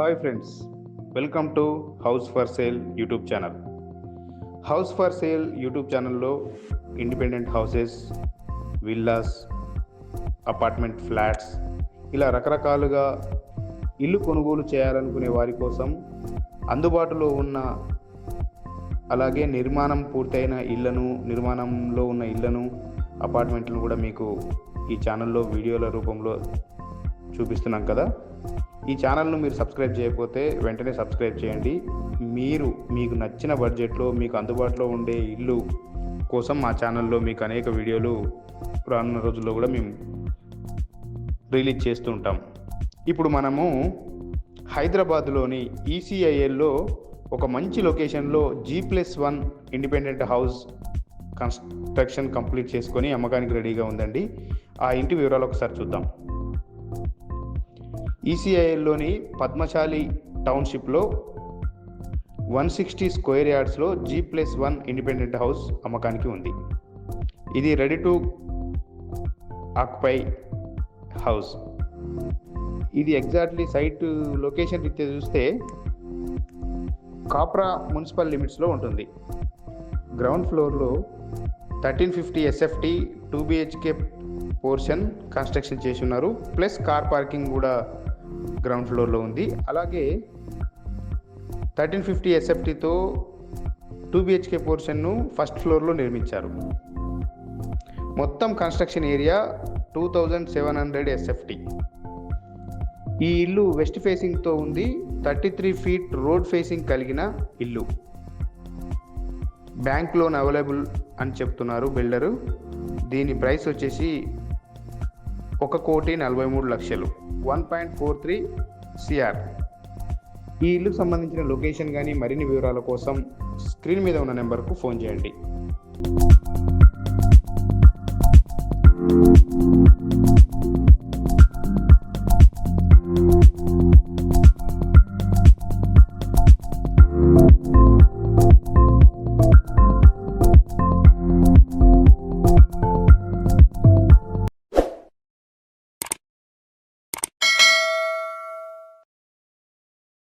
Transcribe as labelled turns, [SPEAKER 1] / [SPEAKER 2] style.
[SPEAKER 1] Hi friends, welcome to house for sale YouTube channel. House for sale YouTube ఛానల్లో independent houses, villas, apartment flats ఇలా రకరకాలుగా ఇల్లు కొనుగోలు చేయాలనుకునే వారి కోసం అందుబాటులో ఉన్న అలాగే నిర్మాణంలో ఉన్న ఇళ్లను అపార్ట్మెంట్లను కూడా మీకు ఈ ఛానల్లో వీడియోల రూపంలో చూపిస్తున్నాం కదా. ఈ ఛానల్ను మీరు సబ్స్క్రైబ్ చేయకపోతే వెంటనే సబ్స్క్రైబ్ చేయండి. మీకు నచ్చిన బడ్జెట్లో మీకు అందుబాటులో ఉండే ఇల్లు కోసం మా ఛానల్లో మీకు అనేక వీడియోలు రానున్న రోజుల్లో కూడా మేము రిలీజ్ చేస్తూ ఉంటాం. ఇప్పుడు మనము హైదరాబాద్లోని ఈసీఐఎల్లో ఒక మంచి లొకేషన్లో G+1 independent house construction complete చేసుకొని అమ్మకానికి రెడీగా ఉందండి. ఆ ఇంటి వివరాలు ఒకసారి చూద్దాం. ఈసీఐఎల్లోని పద్మశాలి టౌన్షిప్లో 160 స్క్వేర్ యార్డ్స్లో G+1 ఇండిపెండెంట్ హౌస్ అమ్మకానికి ఉంది. ఇది రెడీ టు ఆక్యుపై హౌస్. ఇది ఎగ్జాక్ట్లీ సైట్ లొకేషన్ రీత్యా చూస్తే కాప్రా మున్సిపల్ లిమిట్స్లో ఉంటుంది. గ్రౌండ్ ఫ్లోర్లో 1350 SFT 2 BHK పోర్షన్ కన్స్ట్రక్షన్ చేసి ఉన్నారు. ప్లస్ కార్ పార్కింగ్ కూడా గ్రౌండ్ ఫ్లోర్లో ఉంది. అలాగే 1350 SFTతో 2 BHK పోర్షన్ను ఫస్ట్ ఫ్లోర్లో నిర్మించారు. మొత్తం కన్స్ట్రక్షన్ ఏరియా 2700 SFT. ఈ ఇల్లు వెస్ట్ ఫేసింగ్తో ఉంది. 33 feet రోడ్ ఫేసింగ్ కలిగిన ఇల్లు. బ్యాంక్ లోన్ అవైలబుల్ అని చెప్తున్నారు బిల్డరు. దీని ప్రైస్ వచ్చేసి 1,43,00,000, 1.43 CR. ఈ ఇల్లుకు సంబంధించిన లొకేషన్ కానీ మరిన్ని వివరాల కోసం స్క్రీన్ మీద ఉన్న నెంబర్కు ఫోన్ చేయండి.